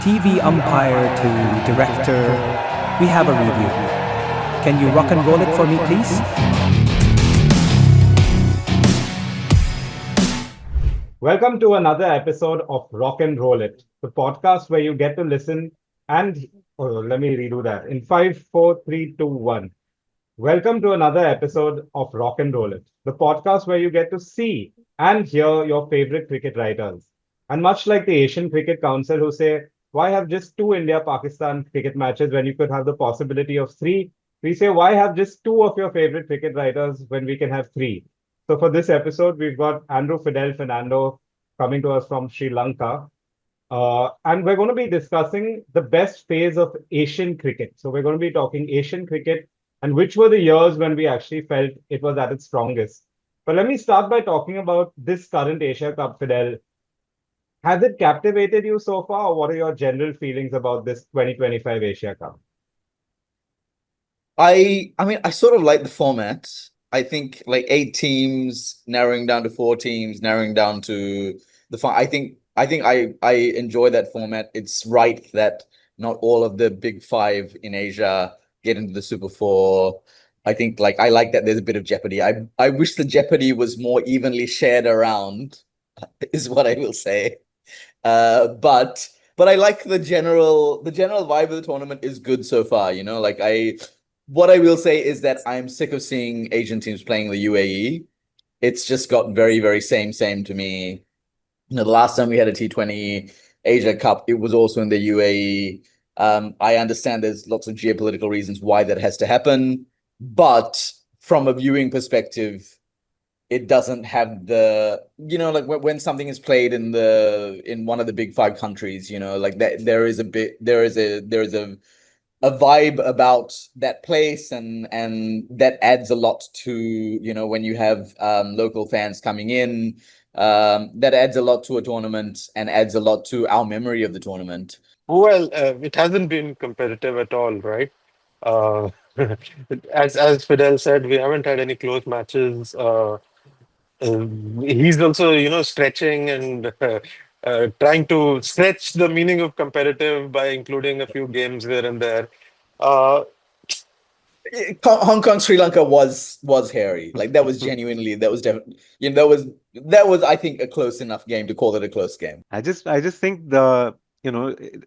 TV umpire to director, we have a review. Can you rock and roll it for me, please? Welcome to another episode of Rock and Roll It, the podcast where you get to listen and let me redo that in 5, 4, 3, 2, 1. Welcome to another episode of Rock and Roll It, the podcast where you get to see and hear your favorite cricket writers. And much like the Asian Cricket Council, who say, why have just two India Pakistan cricket matches when you could have the possibility of three? We say, why have just two of your favorite cricket writers when we can have three? So, for this episode, we've got Andrew Fidel Fernando coming to us from Sri Lanka. And we're going to be discussing the best phase of Asian cricket. So, we're going to be talking Asian cricket and which were the years when we actually felt it was at its strongest. But let me start by talking about this current Asia Cup, Fidel. Has it captivated you so far, or what are your general feelings about this 2025 Asia Cup? I mean, I sort of like the format. I think like 8 teams narrowing down to 4 teams, narrowing down to the fun. I think I enjoy that format. It's right that not all of the big five in Asia get into the Super Four. I think like I like that there's a bit of jeopardy. I wish the jeopardy was more evenly shared around, is what I will say. But I like the general vibe of the tournament is good so far. What I will say is that I'm sick of seeing Asian teams playing the UAE. It's just got very, very same to me. The last time we had a T20 Asia Cup, it was also in the UAE. I understand there's lots of geopolitical reasons why that has to happen, but from a viewing perspective, it doesn't have like when something is played in one of the big five countries, like that there is a vibe about that place, and that adds a lot to, when you have local fans coming in, that adds a lot to a tournament and adds a lot to our memory of the tournament. Well, it hasn't been competitive at all, right? Uh, as Fidel said, we haven't had any close matches. He's also, stretching and trying to stretch the meaning of competitive by including a few games here and there. Uh, Hong Kong, Sri Lanka was hairy. Like that was genuinely, that was definitely, that was I think a close enough game to call it a close game. I just think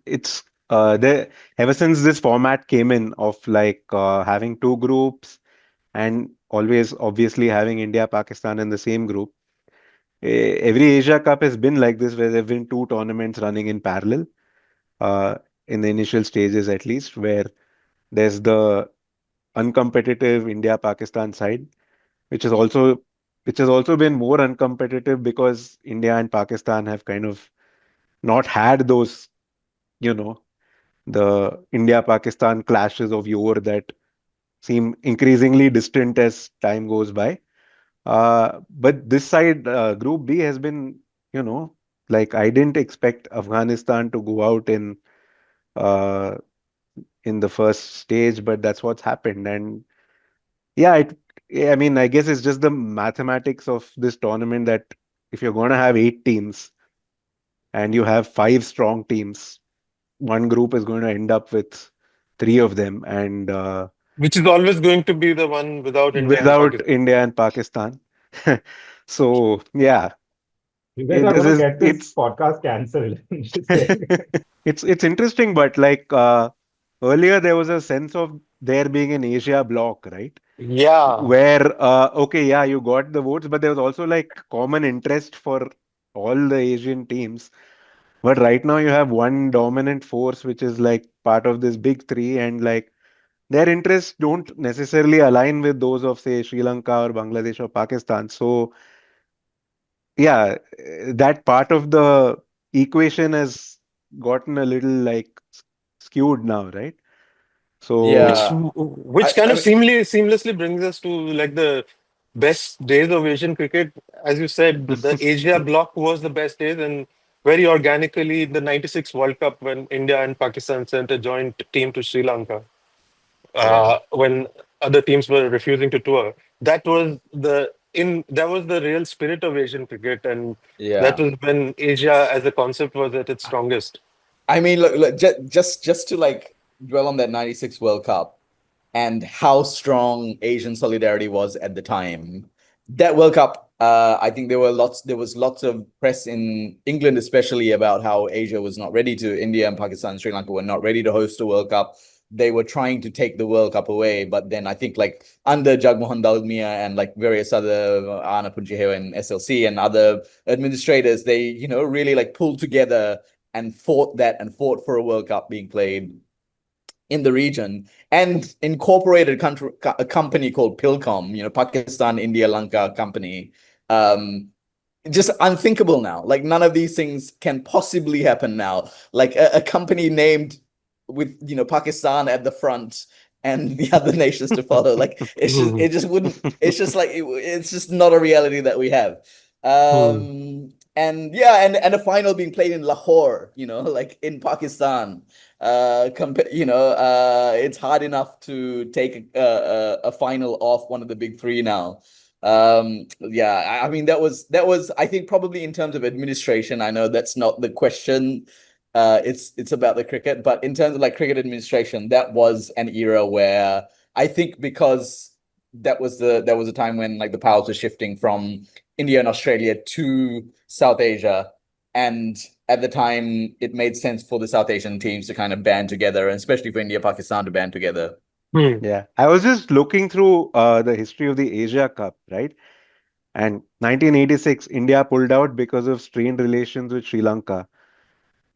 it's there ever since this format came in of like having two groups and always obviously having India, Pakistan in the same group. Every Asia Cup has been like this, where there have been two tournaments running in parallel, uh, in the initial stages at least, where there's the uncompetitive India, Pakistan side, which is also which has also been more uncompetitive because India and Pakistan have kind of not had those, you know, the India-Pakistan clashes of yore that seem increasingly distant as time goes by. But this side, Group B has been, you know, like I didn't expect Afghanistan to go out uh, in the first stage, but that's what's happened. And yeah, I mean, I guess it's just the mathematics of this tournament that if you're going to have 8 teams and you have 5 strong teams, one group is going to end up with three of them, and which is always going to be the one without India and without Pakistan. India and Pakistan. So yeah, You guys it, are this going to is get this podcast cancelled. Just saying. it's interesting, but like earlier there was a sense of there being an Asia bloc, right? Yeah. Where okay, yeah, you got the votes, but there was also like common interest for all the Asian teams. But right now you have one dominant force, which is like part of this big three, and like their interests don't necessarily align with those of, say, Sri Lanka or Bangladesh or Pakistan. So, yeah, that part of the equation has gotten a little like skewed now, right? So, Which Yeah. which I, kind I of mean, seamlessly brings us to like the best days of Asian cricket. As you said, the Asia bloc was the best days, and very organically, the '96 World Cup when India and Pakistan sent a joint team to Sri Lanka, yeah. when other teams were refusing to tour. That was the real spirit of Asian cricket, and that Yeah. was when Asia as a concept was at its strongest. I mean, look, just to like dwell on that 96 World Cup and how strong Asian solidarity was at the time. That World Cup, I think there was lots of press in England, especially about how Asia was not ready to, India and Pakistan and Sri Lanka were not ready to host a World Cup. They were trying to take the World Cup away, but then I think like under Jagmohan Dalmia and like various other Anna Punjahewa and SLC and other administrators, they really like pulled together and fought for a World Cup being played in the region and incorporated a company called Pilcom, Pakistan, India, Lanka company. Um, just unthinkable now. Like none of these things can possibly happen now. Like a company named with Pakistan at the front and the other nations to follow. Like it just wouldn't. It's just like it's just not a reality that we have. And yeah, and a final being played in Lahore, like in Pakistan. It's hard enough to take a final off one of the big three now. Yeah, I mean that was I think probably in terms of administration, I know that's not the question. It's about the cricket, but in terms of like cricket administration, that was an era where I think because that was a time when like the powers were shifting from India and Australia to South Asia, and at the time it made sense for the South Asian teams to kind of band together, and especially for India Pakistan to band together. Yeah, I was just looking through the history of the Asia Cup, right? And 1986, India pulled out because of strained relations with Sri Lanka.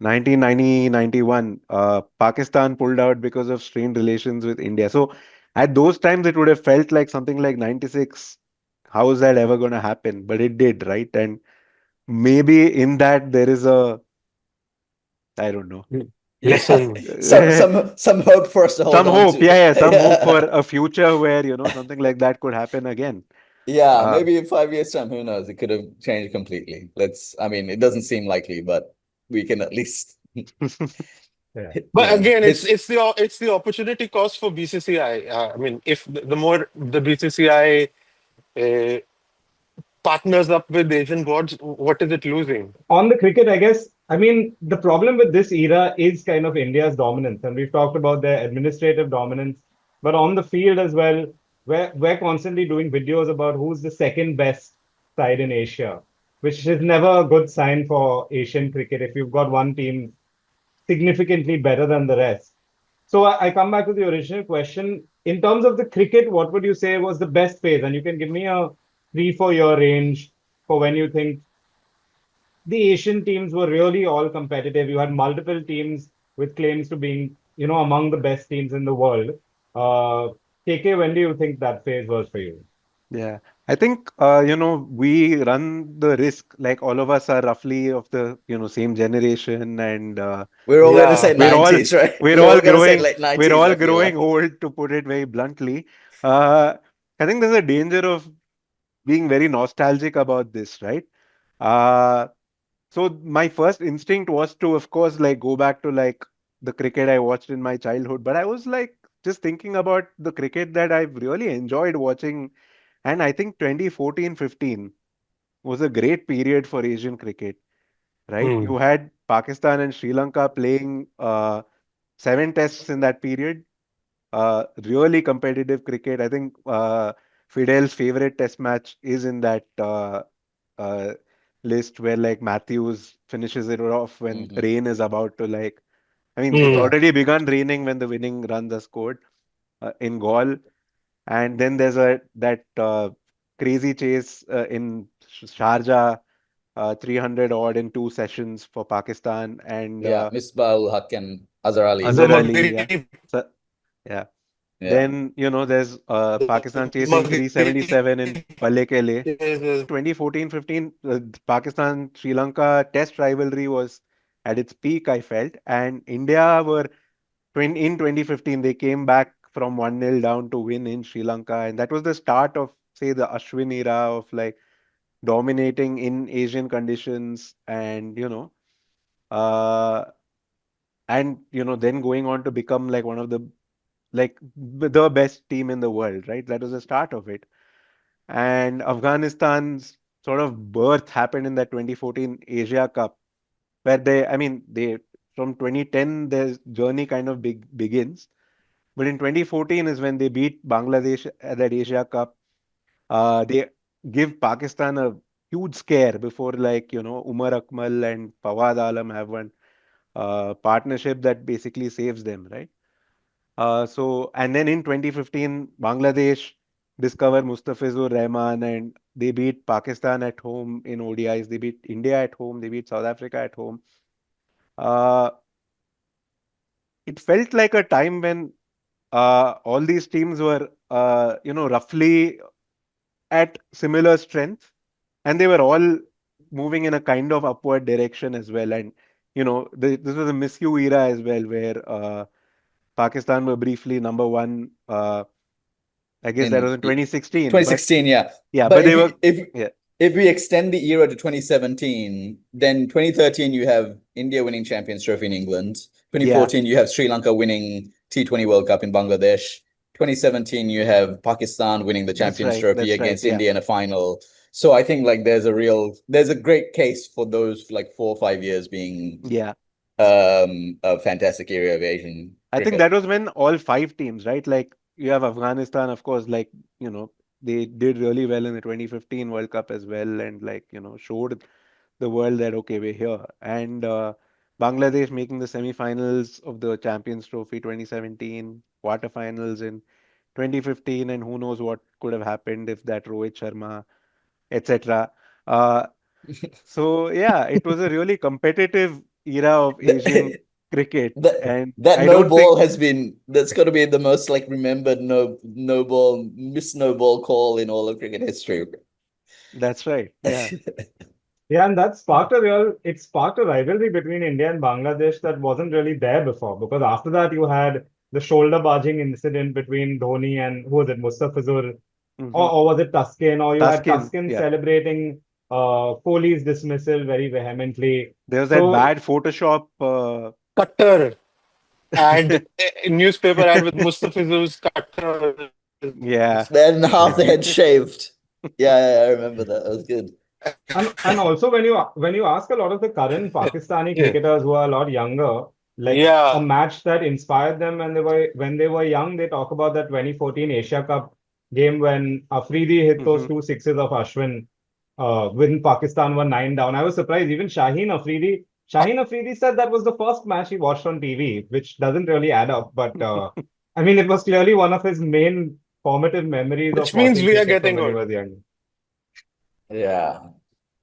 1990-91, Pakistan pulled out because of strained relations with India. So at those times, it would have felt like something like 96. How is that ever going to happen? But it did, right? And maybe in that there is I don't know, Yeah, Lesson. some hope for us to hold some on hope. Yeah, to. yeah, some hope for a future where, something like that could happen again. Yeah, Uh, maybe in 5 years' time, who knows? It could have changed completely. I mean, it doesn't seem likely, but we can at least, Yeah. But again, it's his. it's the it's the opportunity cost for BCCI. I mean, if the more the BCCI uh, partners up with Asian boards, what is it losing? On the cricket, I guess, I mean, the problem with this era is kind of India's dominance, and we've talked about their administrative dominance, but on the field as well, we're constantly doing videos about who's the second best side in Asia, which is never a good sign for Asian cricket if you've got one team significantly better than the rest. So I come back to the original question. In terms of the cricket, what would you say was the best phase? And you can give me a 3 4 year range for when you think the Asian teams were really all competitive. You had multiple teams with claims to being, among the best teams in the world. Uh, KK, when do you think that phase was for you? Yeah, I think we run the risk, like all of us are roughly of the same generation, and We're all gonna say Yeah. we're all 90s, right? we're We're all all gonna say growing late we're 90s, all I feel growing like. old, to put it very bluntly. Uh, I think there's a danger of being very nostalgic about this, right? Uh, so my first instinct was to, of course, like go back to like the cricket I watched in my childhood, but I was like just thinking about the cricket that I've really enjoyed watching, and I think 2014-15 was a great period for Asian cricket, right? Hmm. You had Pakistan and Sri Lanka playing 7 tests in that period. Really competitive cricket. I think Fidel's favorite test match is in that uh, list where like Matthews finishes it off when Mhm. rain is about to like. I mean, it's Hmm. Yeah. already begun raining when the winning runs are scored in Gaul, and then there's a that crazy chase in Sharjah, 300 odd in 2 sessions for Pakistan, and Yeah, Misbah-ul Haq and Azhar Ali. The Azhar Ali. Yeah. Maghrib. So, yeah. Yeah. Then, there's The Pakistan chasing Maghrib. 377 in Pallekele. Yes, 2014-15, Pakistan Sri Lanka test rivalry was at its peak, I felt. And India were in 2015, they came back from 1-0 down to win in Sri Lanka. And that was the start of, say, the Ashwin era of like dominating in Asian conditions uh, then going on to become like one of the best team in the world, right? That was the start of it. And Afghanistan's sort of birth happened in that 2014 Asia Cup, where they from 2010, their journey kind of begins. But in 2014 is when they beat Bangladesh at that Asia Cup. They give Pakistan a huge scare before, like, Umar Akmal and Fawad Alam have one partnership that basically saves them, right? And then in 2015, Bangladesh discover Mustafizur Rahman and they beat Pakistan at home in ODIs. They beat India at home. They beat South Africa at home. Uh, it felt like a time when all these teams were, roughly at similar strength, and they were all moving in a kind of upward direction as well. And this was a Miss You era as well, where Pakistan were briefly number one. I guess that In was in 2016, but 2016, yeah. yeah, But but they were, yeah, if we extend the era to 2017, then 2013 you have India winning Champions Trophy in England. yeah, 2014 you have Sri Lanka winning T20 World Cup in Bangladesh. 2017 you have Pakistan winning the Champions Trophy that's right, against yeah, India in a final. So I think like there's a great case for those like 4 or 5 years being yeah. a fantastic era of Asian I think cricket. that was when all five teams, right? Like you have Afghanistan, of course, like, they did really well in the 2015 World Cup as well, and like, showed the world that, okay, we're here. And Bangladesh making the semi-finals of the Champions Trophy 2017, quarterfinals in 2015, and who knows what could have happened if that Rohit Sharma, etc. Uh, so yeah, it was a really competitive era of Asian cricket, That and that I no don't think ball has been that's got to be the most like remembered no ball miss no ball call in all of cricket history. that's right. Yeah. Yeah, and it sparked a rivalry between India and Bangladesh that wasn't really there before. Because after that, you had the shoulder barging incident between Dhoni and who was it, Mustafizur, Hmm. or was it Tuscan, or you had Tuskin, Tuscan yeah. celebrating Kohli's dismissal very vehemently. There was that So bad Photoshop. Cutter ad, a newspaper ad with Mustafizur's cutter. Yeah. Then half the head shaved. Yeah, I remember that. That was good. and also when you ask a lot of the current Pakistani Yeah. cricketers who are a lot younger, like a Yeah. match that inspired them when they were young, they talk about that 2014 Asia Cup game when Afridi hit those Hmm. two sixes of Ashwin when Pakistan were 9 down. I was surprised. Even Shaheen Afridi said that was the first match he watched on TV, which doesn't really add up. But I mean, it was clearly one of his main formative memories of Which means watching we are cricket from getting when he old. was young. Yeah.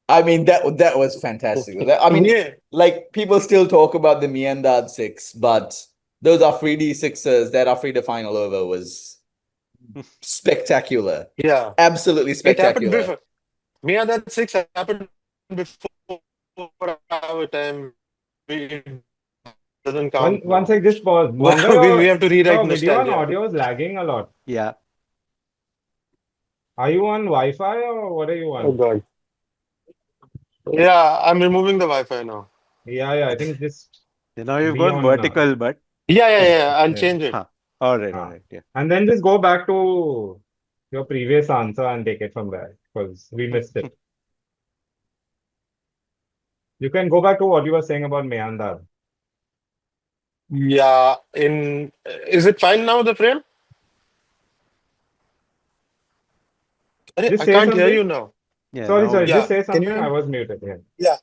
I mean that was fantastic. I mean, Yeah. like people still talk about the Miandad six, but those Afridi sixes, that Afridi final over was spectacular. Yeah. Absolutely It happened spectacular. before. Mia, that six happened before our time. It doesn't count One now. sec, just pause. Monga, We your have to rewrite your video and nostalgia. audio is lagging a lot. Yeah. Are you on Wi-Fi or what are you Oh on? God. Yeah, I'm removing the Wi-Fi now. Yeah, I think just Now you've be gone on. vertical, but Yeah. I'll Yeah. change it. huh. All right, all Ah. right. Yeah. And then just go back to your previous answer and take it from there because we missed it. You can go back to what you were saying about Meandar. Yeah. Is it fine now, the frame? Just I say can't hear something. you now. Yeah. Sorry, Now sorry. it's Just Yeah. say Can you something. hear I me? was muted. Yeah. Yeah.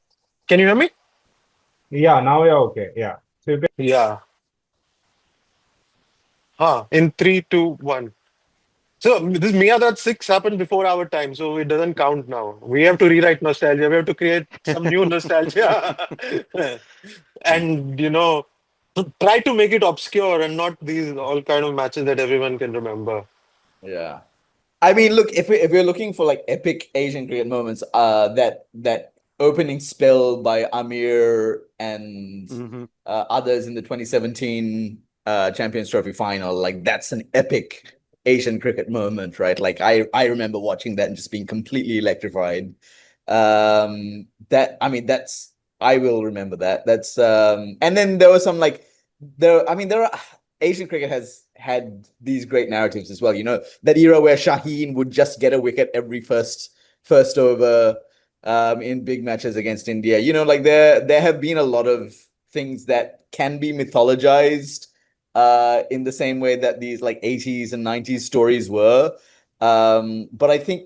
Can you hear me? Yeah, now you're okay. Yeah. So you can. Yeah. In 3, 2, 1. So this Miyadad 6 happened before our time, so it doesn't count now. We have to rewrite nostalgia. We have to create some new nostalgia. And try to make it obscure and not these all kind of matches that everyone can remember. Yeah. I mean, look, if we're looking for like epic Asian cricket moments, that opening spell by Amir and hmm others in the 2017 Champions Trophy final, like that's an epic Asian cricket moment, right? Like I remember watching that and just being completely electrified. That I mean, that's I will remember that. That's and then there was some like there are Asian cricket has had these great narratives as well. You know, that era where Shaheen would just get a wicket every first over in big matches against India. You know, like there have been a lot of things that can be mythologized in the same way that these like 80s and 90s stories were. But I think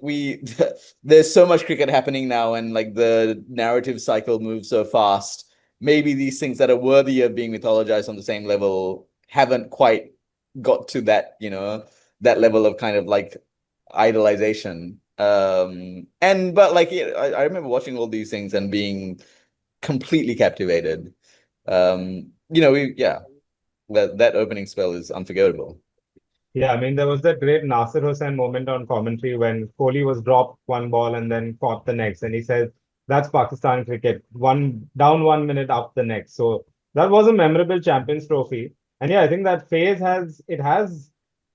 there's so much cricket happening now, and like the narrative cycle moves so fast. Maybe these things that are worthy of being mythologized on the same level haven't quite got to that, that level of kind of like idolization. But like I remember watching all these things and being completely captivated. That opening spell is unforgettable. Yeah, I mean, there was that great Nasir Hussain moment on commentary when Kohli was dropped one ball and then caught the next. And he said, that's Pakistan cricket. One down 1 minute, up the next. So that was a memorable Champions Trophy. And yeah, I think that phase has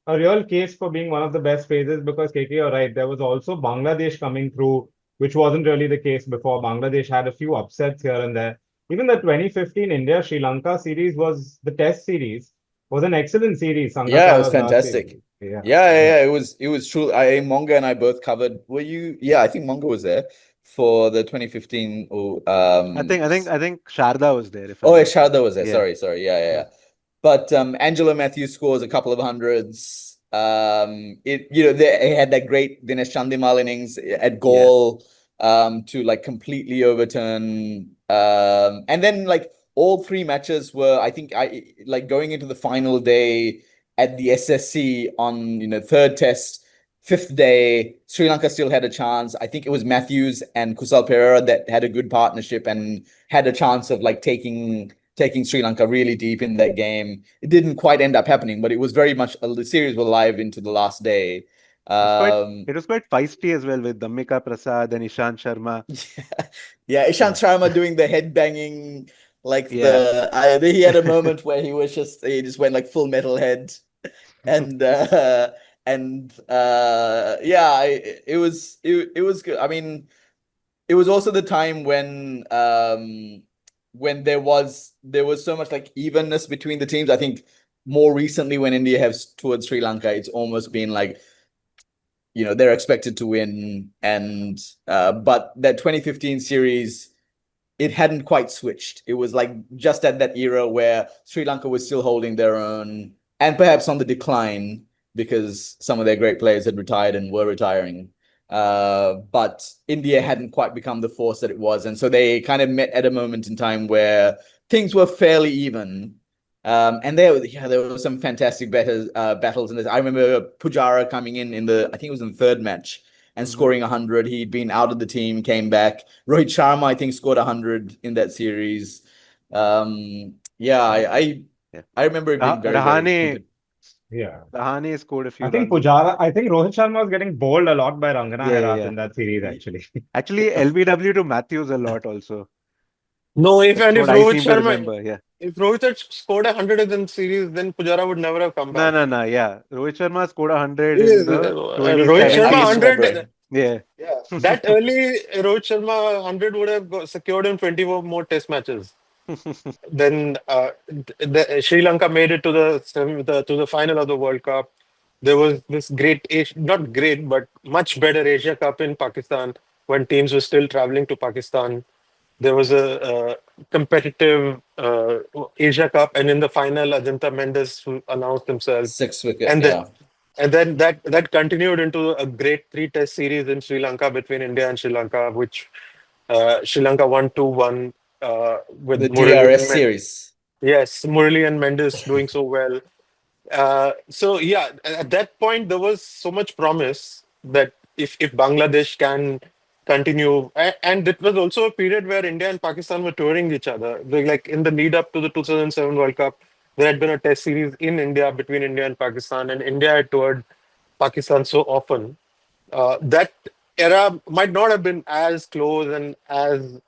a real case for being one of the best phases because KK, you're right. There was also Bangladesh coming through, which wasn't really the case before. Bangladesh had a few upsets here and there. Even the 2015 India Sri Lanka series was the test series was an excellent series. Yeah, it was Sangakkara's last fantastic. series. Yeah. It was true. Monga and I both covered. Were you? Yeah, I think Monga was there for the 2015. I think Sharda was there, if Oh, I'm yeah, not wrong. Sharda was there. Yeah. Sorry. Yeah. Yeah. But Angelo Matthews scores a couple of hundreds. They had that great Dinesh Chandimal innings at goal to like completely overturn. And then like all three matches were, I think, I like going into the final day at the SSC on third test, fifth day. Sri Lanka still had a chance. I think it was Matthews and Kusal Perera that had a good partnership and had a chance of like taking Sri Lanka really deep in that game. It didn't quite end up happening, but it was very much the series was live into the last day. It was quite feisty as well with Dhammika Prasad and Ishant Sharma. Yeah, Ishant Sharma doing the head banging, like Yeah. he had a moment where he just went like full metal head, and it was good. I mean, it was also the time when there was so much like evenness between the teams. I think more recently when India has toured Sri Lanka, it's almost been like they're expected to win, and but that 2015 series, it hadn't quite switched. It was like just at that era where Sri Lanka was still holding their own and perhaps on the decline because some of their great players had retired and were retiring. But India hadn't quite become the force that it was. And so they kind of met at a moment in time where things were fairly even. And there were some fantastic battles in this. I remember Pujara coming in I think it was in the third match and scoring 100. He'd been out of the team, came back. Rohit Sharma, I think, scored 100 in that series. I remember it being very, very Yeah. Rahane scored a few I think runs. Rohit Sharma was getting bowled a lot by Rangana Herat Yeah. in that series, actually. Actually, LBW to Matthews a lot also. No, That's if what I Rohit seem to Sharma, remember. Yeah. if Rohit had scored 100 in the series, then Pujara would never have come back. No. Yeah. Rohit Sharma scored 100 in the Rohit 2017. Sharma 100. Yeah. Yeah. That early Rohit Sharma 100 would have secured him 24 more test matches. Then Sri Lanka made it to the final of the World Cup. There was this not great, but much better Asia Cup in Pakistan when teams were still traveling to Pakistan. There was a competitive Asia Cup, and in the final, Ajanta Mendes announced himself, 6 wicket. and then Yeah. and then that continued into a great three-test series in Sri Lanka between India and Sri Lanka, which Sri Lanka won 2-1 with The Murali DRS and series. yes, Murali and Mendes doing so well. So yeah, at that point there was so much promise that if Bangladesh can continue, and it was also a period where India and Pakistan were touring each other. Like in the lead up to the 2007 World Cup, there had been a test series in India between India and Pakistan, and India had toured Pakistan so often. That era might not have been as close and as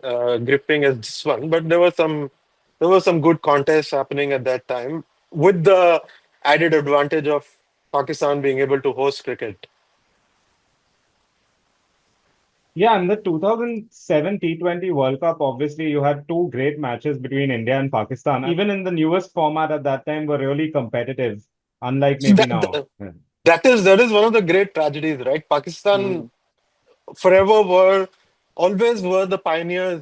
gripping as this one, but there were some good contests happening at that time with the added advantage of Pakistan being able to host cricket. Yeah, in the 2007 T20 World Cup, obviously, you had two great matches between India and Pakistan. Even in the newest format at that time, were really competitive, unlike So maybe now. Yeah. that is one of the great tragedies, right? Pakistan Mm. forever always were the pioneers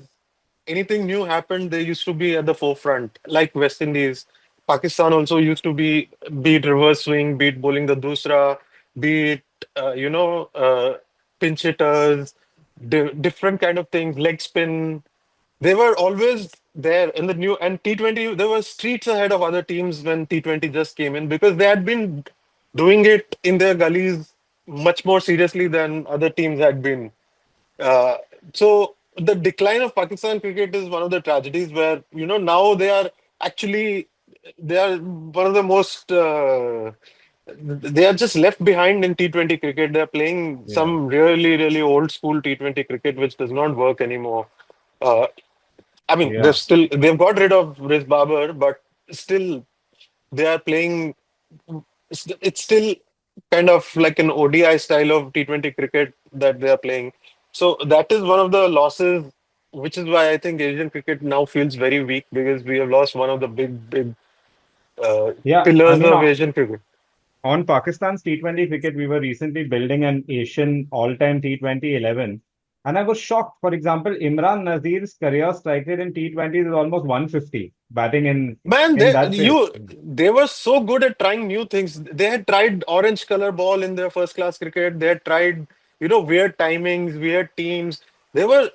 anything new happened, they used to be at the forefront, like West Indies. Pakistan also used to be it reverse swing, be it bowling the dusra, be it pinch hitters, different kind of things, leg spin. They were always there in the new and T20. They were streets ahead of other teams when T20 just came in because they had been doing it in their gullies much more seriously than other teams had been. Uh, so the decline of Pakistan cricket is one of the tragedies where now actually they are one of the most they are just left behind in T20 cricket. They're playing Yeah. some really really old school T20 cricket which does not work anymore. Uh, I mean, Yeah. they've got rid of Riz Babar, but still they are playing. It's still kind of like an ODI style of T20 cricket that they are playing. So that is one of the losses, which is why I think Asian cricket now feels very weak because we have lost one of the big uh, Yeah. I pillars mean, of Asian cricket. on Pakistan's T20 cricket, we were recently building an Asian all-time T20 11. And I was shocked. For example, Imran Nazir's career strike rate in T20s is almost 150, batting Man, in that phase. they were so good at trying new things. They had tried orange color ball in their first class cricket. They had tried, weird timings, weird teams. They were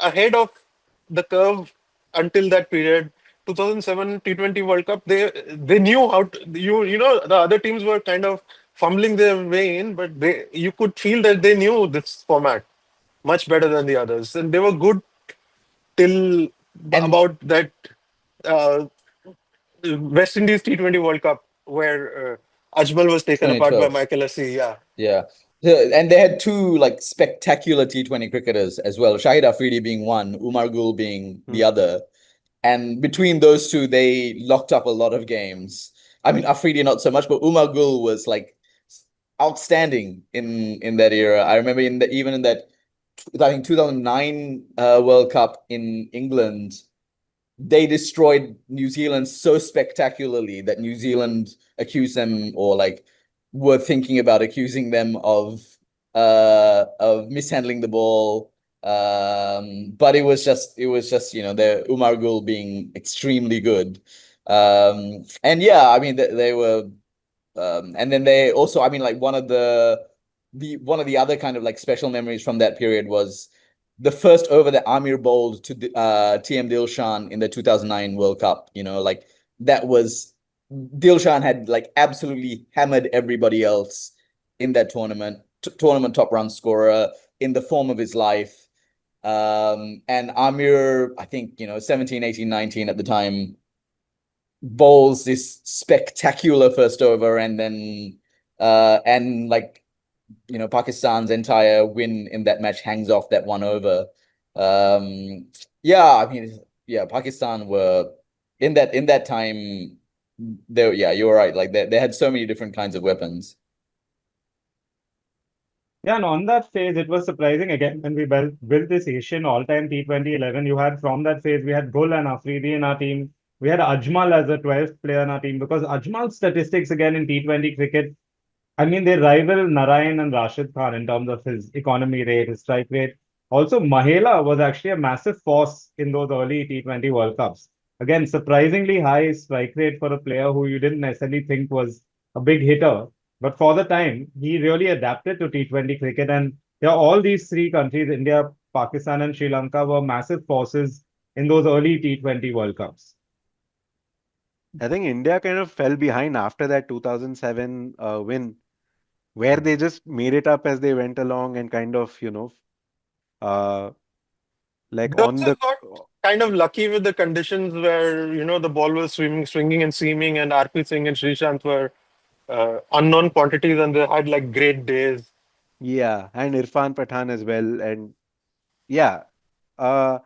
ahead of the curve until that period. 2007 T20 World Cup, they knew how to, the other teams were kind of fumbling their way in, but you could feel that they knew this format much better than the others. And they were good till And about that uh, West Indies T20 World Cup where Ajmal was taken apart by 2012. Michael Assi. Yeah. Yeah. And they had two like spectacular T20 cricketers as well. Shahid Afridi being one, Umar Gul being the Hmm. other. And between those two, they locked up a lot of games. I mean, Afridi not so much, but Umar Gul was like outstanding in that era. I remember even in that I think 2009 World Cup in England, they destroyed New Zealand so spectacularly that New Zealand accused them or like were thinking about accusing them of mishandling the ball. But it was just the Umar Gul being extremely good. And yeah, I mean they were and then they also, I mean, like one of the other kind of like special memories from that period was the first over that Amir bowled to TM Dilshan in the 2009 World Cup. Like that was Dilshan had like absolutely hammered everybody else in that tournament top run scorer in the form of his life. And Amir, I think, 17, 18, 19 at the time, bowls this spectacular first over and like Pakistan's entire win in that match hangs off that one over. Yeah, I mean, yeah, Pakistan were in that time. Yeah, you're right. Like they had so many different kinds of weapons. Yeah, and on that phase, it was surprising again when we built this Asian all-time T20 11. You had from that phase, we had Gul and Afridi in our team. We had Ajmal as a 12th player in our team because Ajmal's statistics again in T20 cricket, I mean, they rival Narayan and Rashid Khan in terms of his economy rate, his strike rate. Also, Mahela was actually a massive force in those early T20 World Cups. Again, surprisingly high strike rate for a player who you didn't necessarily think was a big hitter. But for the time, he really adapted to T20 cricket. And yeah, all these three countries, India, Pakistan, and Sri Lanka, were massive forces in those early T20 World Cups. I think India kind of fell behind after that 2007 win, where they just made it up as they went along and kind of, uh, like They on also the. got kind of lucky with the conditions where, the ball was swinging and seaming, and RP Singh and Srishant were unknown quantities and they had like great days. Yeah, and Irfan Pathan as well. And yeah, uh,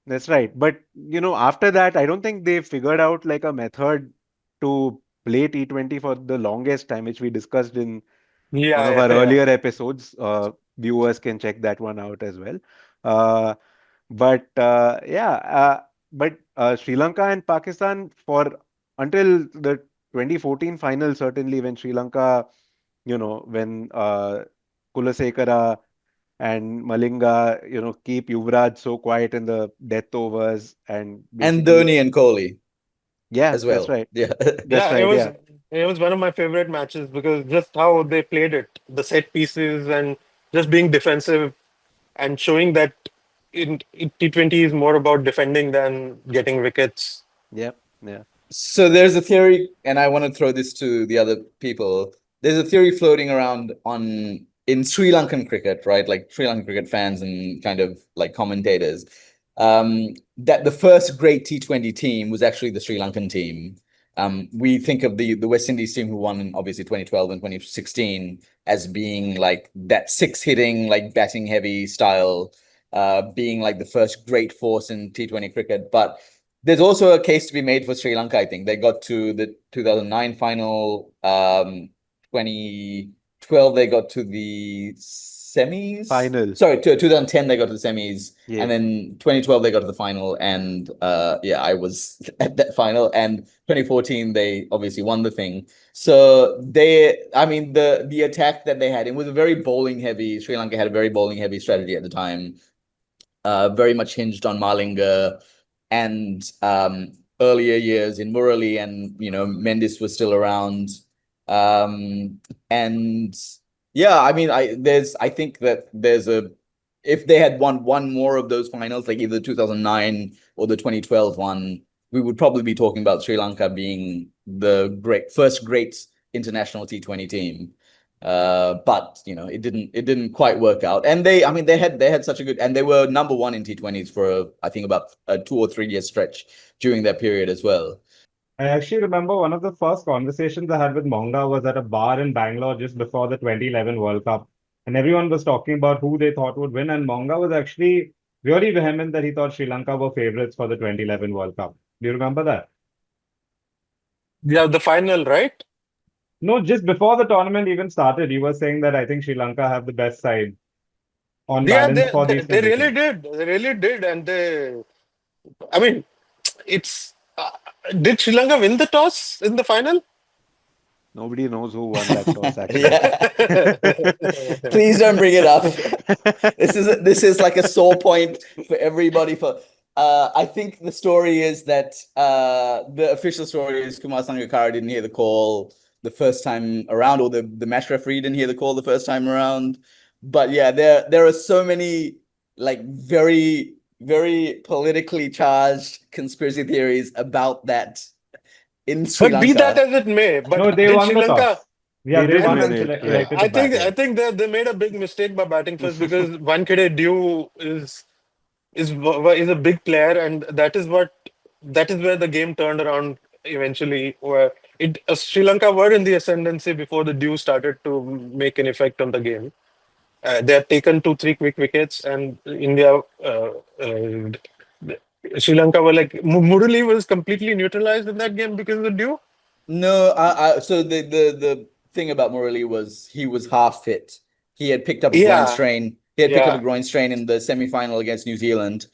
that's right. But, after that, I don't think they figured out like a method to play T20 for the longest time, which we discussed in one of Yeah, our yeah, yeah. earlier episodes. Viewers can check that one out as well. Uh, but yeah, Sri Lanka and Pakistan for until the 2014 final, certainly when Sri Lanka, when Kulasekara and Malinga, keep Yuvraj so quiet in the death overs and And basically, Dhoni and Kohli yeah, as that's well. right. Yeah. That's Yeah, right. Yeah. it was one of my favorite matches because just how they played it, the set pieces and just being defensive and showing that in T20 is more about defending than getting wickets. Yeah. Yeah. So there's a theory, and I want to throw this to the other people. There's a theory floating around in Sri Lankan cricket, right? Like Sri Lankan cricket fans and kind of like commentators, that the first great T20 team was actually the Sri Lankan team. We think of the West Indies team who won obviously 2012 and 2016 as being like that six hitting, like batting heavy style, being like the first great force in T20 cricket. But there's also a case to be made for Sri Lanka, I think. They got to the 2009 final. 2012, they got to the semis. Final. Sorry, 2010, they got to the semis. Yeah. And then 2012, they got to the final. And yeah, I was at that final. And 2014, they obviously won the thing. So I mean, the attack that they had, it was a very bowling heavy. Sri Lanka had a very bowling heavy strategy at the time. Very much hinged on Malinga and earlier years in Murali and Mendes was still around. And yeah, I mean, I think that if they had won one more of those finals, like either 2009 or the 2012 one, we would probably be talking about Sri Lanka being the first great international T20 team. But it didn't quite work out. And they had such a good, and they were number one in T20s for I think about a 2 or 3 year stretch during that period as well. I actually remember one of the first conversations I had with Monga was at a bar in Bangalore just before the 2011 World Cup. And everyone was talking about who they thought would win. And Monga was actually really vehement that he thought Sri Lanka were favorites for the 2011 World Cup. Do you remember that? Yeah, the final, right? No, just before the tournament even started, he was saying that I think Sri Lanka have the best side on Yeah, balance for these they really conditions. did. They really did. And I mean, it's. Did Sri Lanka win the toss in the final? Nobody knows who won that toss, actually. Yeah. Please don't bring it up. This is like a sore point for everybody. I think the story is that the official story is Kumar Sangakkara didn't hear the call the first time around, or the match referee didn't hear the call the first time around. But yeah, there are so many like very, very politically charged conspiracy theories about that in Sri But be that Lanka. as it may, No, but they did won Sri the Lanka? toss. Yeah, They they did won win and it, yeah. elected to bat. I Yeah. think they made a big mistake by batting first because Wankhede Dew is a big player, and that is where the game turned around eventually. Where Sri Lanka were in the ascendancy before the Dew started to make an effect on the game. They had taken 2-3 quick wickets, and India, Sri Lanka were like Murali was completely neutralized in that game because of the Dew. No, so the thing about Morelli was he was half fit. He had picked up a groin Yeah, strain. He had picked up a yeah. groin strain in the semi-final against New Zealand.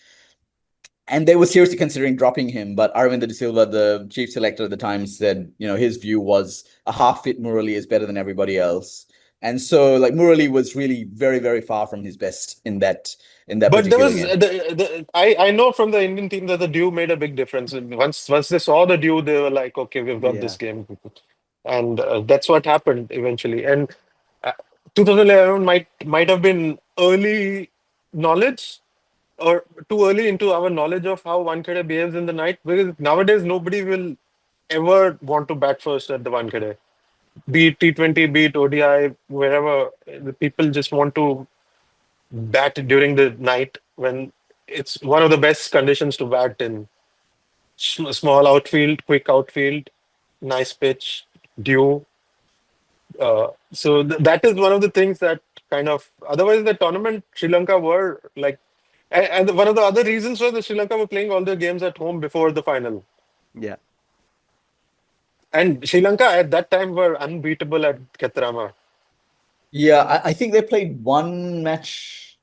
And they were seriously considering dropping him, but Aravinda de Silva, the chief selector at the time, said, his view was a half-fit Murali is better than everybody else. And so like Murali was really very, very far from his best in that But there particular was game. I know from the Indian team that the Dew made a big difference. And once they saw the Dew, they were like, okay, we've got this Yeah. game, and that's what happened eventually. And 2011 might have been early knowledge or too early into our knowledge of how Wankhede behaves in the night, because nowadays nobody will ever want to bat first at the Wankhede. Be it T20, be it ODI, wherever the people just want to bat during the night when it's one of the best conditions to bat in. Small outfield, quick outfield, nice pitch, dew. That is one of the things that kind of, otherwise the tournament Sri Lanka were like, and one of the other reasons was that Sri Lanka were playing all their games at home before the final. Yeah. And Sri Lanka at that time were unbeatable at Ketrama. Yeah, I think they played one match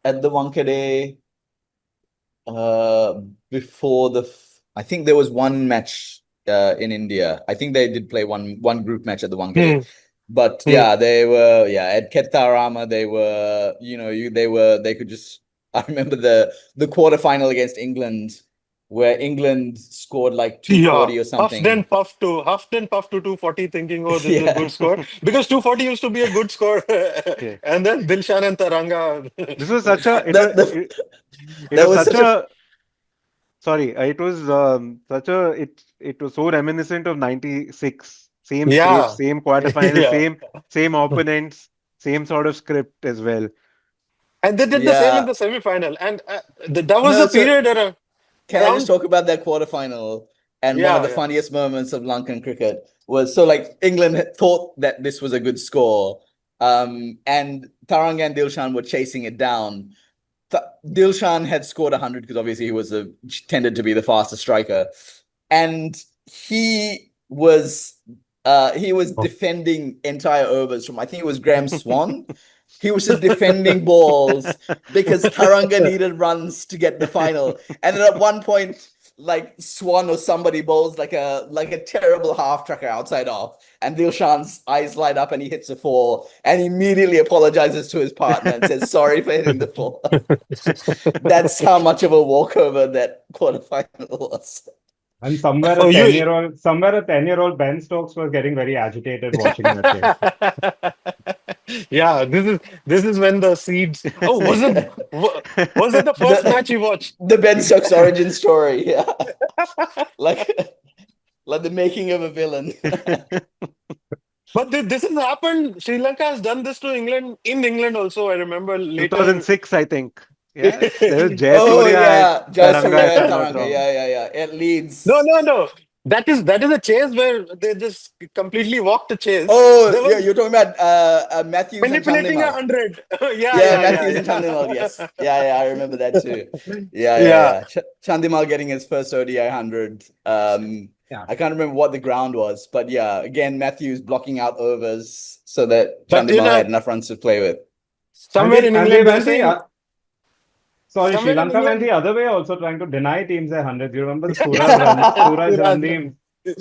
at the Wankhede before I think there was one match in India. I think they did play one group match at the Wankhede. But yeah, at Ketarama, they could just, I remember the quarterfinal against England, where England scored like 240 or something. Huffed and puffed to 240, thinking, oh, this is a Yeah. good score. Because 240 used to be a good score. Yeah. And then Dilshan and Taranga. This was such a it That was was such such a a sorry, it was such a it was so reminiscent of 96. Same stage, Yeah. same quarterfinal, Yeah. same opponents, same sort of script as well. And they did the same in yeah. the semi-final. And that was No, the so period can I just around. talk about that quarterfinal? And one of Yeah, the yeah. funniest moments of Lankan cricket was, so like England had thought that this was a good score, and Taranga and Dilshan were chasing it down. Dilshan had scored 100 because obviously tended to be the fastest striker, and he was defending entire overs from, I think it was Graham Swan. He was just defending balls because Taranga needed runs to get the final. And then at one point, like Swan or somebody bowls like a terrible half tracker outside off, and Dilshan's eyes light up and he hits a four and immediately apologizes to his partner and says sorry for hitting the four. That's how much of a walkover that quarterfinal was. And somewhere Oh, a you. 10-year-old Ben Stokes was getting very agitated watching that game. Yeah, this is when the seeds. Oh, was it the first match the you watched? the Ben Stokes origin story, yeah. like like the making of a villain. But this has happened. Sri Lanka has done this to England in England also. I remember later. 2006, I think. Yeah, there was Oh Jayasurya at yeah, Taranga, if Jayasuriya and I'm not Taranga. wrong. Yeah. At No, Leeds. no, no. That is a chase where they just completely walked the chase. Oh There yeah, was you're talking about Matthews and manipulating Chandimal. 100. Yeah, Yeah, yeah, Matthews yeah, and Chandimal. Yes. Yeah, I remember that too. Yeah, yeah, yeah. yeah. Chandimal getting his first ODI 100. Yeah. I can't remember what the ground was, but yeah, again, Matthews blocking out overs so that But Chandimal had enough runs to play with. And somewhere they in and they England they're went saying Sri somewhere in Lanka went England. the other way, also trying to deny teams their hundreds. You remember the Suraj Randeep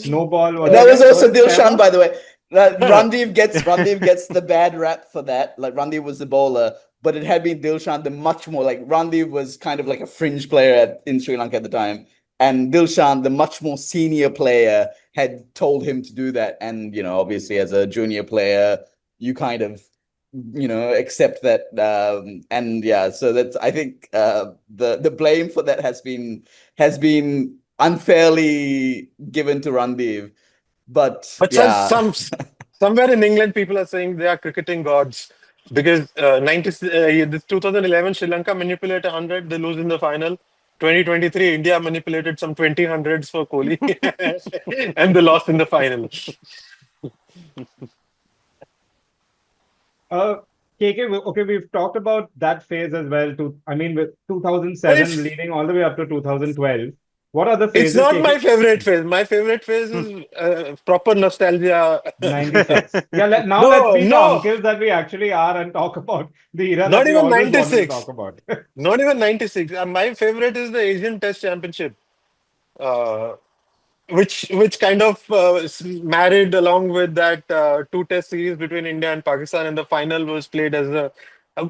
no ball, That was was also it Dilshan, Sehwag? by the way. Randeep gets the bad rap for that. Like Randeep was the bowler, but it had been Dilshan the much more, like Randeep was kind of like a fringe player in Sri Lanka at the time, and Dilshan, the much more senior player, had told him to do that. And obviously, as a junior player, you kind of accept that. And yeah, so that's, I think, the blame for that has been unfairly given to Randeep. But But yeah, somewhere in England, people are saying they are cricketing gods because this 2011 Sri Lanka manipulate 100, they lose in the final. 2023 India manipulated some 20 hundreds for Kohli, and they lost in the final. Uh, KK, okay, we've talked about that phase as well. I mean, with But 2007 leading all the way up to 2012. What other it's phases, not KK? my favorite phase. My favorite phase is proper nostalgia. 96. Yeah, let's No, be the no, uncles that we actually are and talk about the era that not we even always wanted to talk 96. about. Not even 96. My favorite is the Asian Test Championship. Uh, which kind of married along with that two test series between India and Pakistan, and the final was played as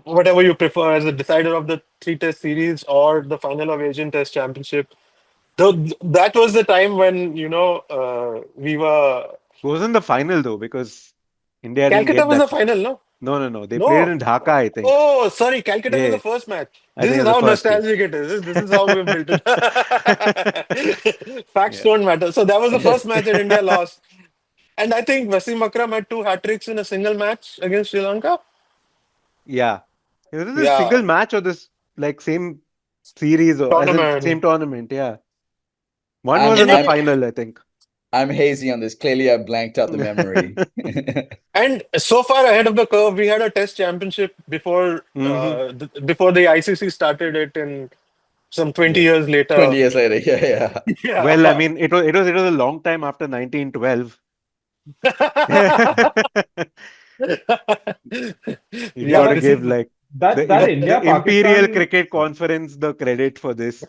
whatever you prefer, as a decider of the three test series or the final of Asian Test Championship. Though that was the time when we were. Wasn't the final though, because India didn't Calcutta get was that. the final, no? No. They played it No. in Dhaka, I think. Oh, sorry, Calcutta was Yeah, the first match. I This think is it's the how first. Yeah. nostalgic it is. This is how we've built it. Facts Yeah. don't matter. So that was the first match that India lost. And I think Wasim Akram had two hat tricks in a single match against Sri Lanka. Yeah. Is this a Yeah, single match or this like same series or as in tournament. same tournament? Yeah. One was I'm in the Anyway, I'm final, I think. I'm hazy on this. Clearly, I blanked out the memory. and so far ahead of the curve, we had a Test Championship before Hmm. before the ICC started it in some 20 Yeah, years 20 later. years later. Yeah, Well, I Yeah. mean, it was a long time after 1912. You Yeah, got Yeah, to but this see, give like that India the Imperial Pakistan Cricket Conference the credit for this.